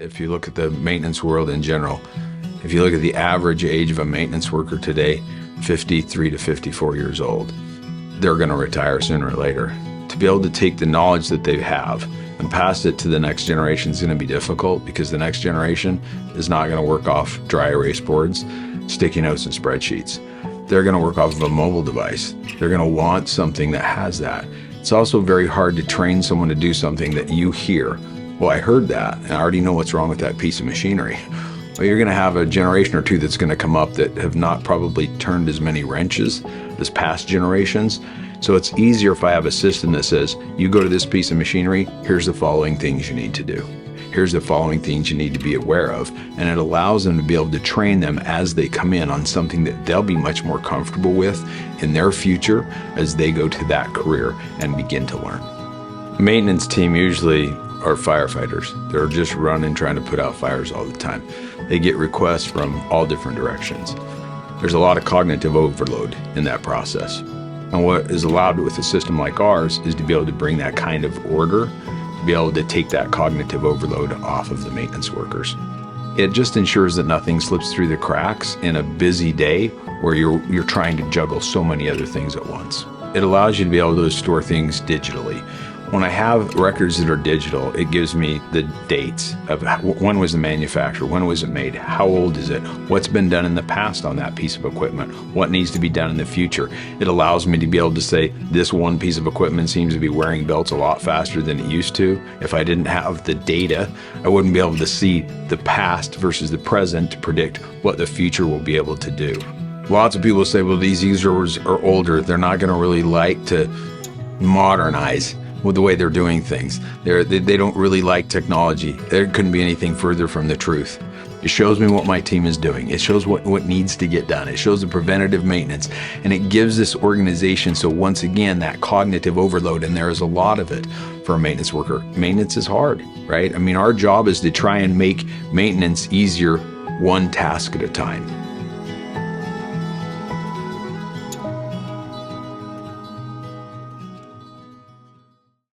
If you look at the maintenance world in general, if you look at the average age of a maintenance worker today, 53 to 54 years old, they're going to retire sooner or later. To be able to take the knowledge that they have and pass it to the next generation is going to be difficult, because the next generation is not going to work off dry erase boards, sticky notes, and spreadsheets. They're going to work off of a mobile device. They're going to want something that has that. It's also very hard to train someone to do something that you hear. Well, I heard that, and I already know what's wrong with that piece of machinery. Well, you're going to have a generation or two that's going to come up that have not probably turned as many wrenches as past generations. So it's easier if I have a system that says, you go to this piece of machinery, here's the following things you need to do. Here's the following things you need to be aware of. And it allows them to be able to train them as they come in on something that they'll be much more comfortable with in their future as they go to that career and begin to learn. Maintenance team usually are firefighters. They're just running, trying to put out fires all the time. They get requests from all different directions. There's a lot of cognitive overload in that process. And what is allowed with a system like ours is to be able to bring that kind of order, to be able to take that cognitive overload off of the maintenance workers. It just ensures that nothing slips through the cracks in a busy day where you're trying to juggle so many other things at once. It allows you to be able to store things digitally. When I have records that are digital, it gives me the dates of when was the manufacture, when was it made, how old is it, what's been done in the past on that piece of equipment, what needs to be done in the future. It allows me to be able to say, this one piece of equipment seems to be wearing belts a lot faster than it used to. If I didn't have the data, I wouldn't be able to see the past versus the present to predict what the future will be able to do. Lots of people say, well, these users are older, they're not going to really like to modernize with the way they're doing things. They don't really like technology. There couldn't be anything further from the truth. It shows me what my team is doing. It shows what needs to get done. It shows the preventative maintenance, and it gives this organization, so once again, that cognitive overload, and there is a lot of it for a maintenance worker. Maintenance is hard, right? I mean, our job is to try and make maintenance easier, one task at a time.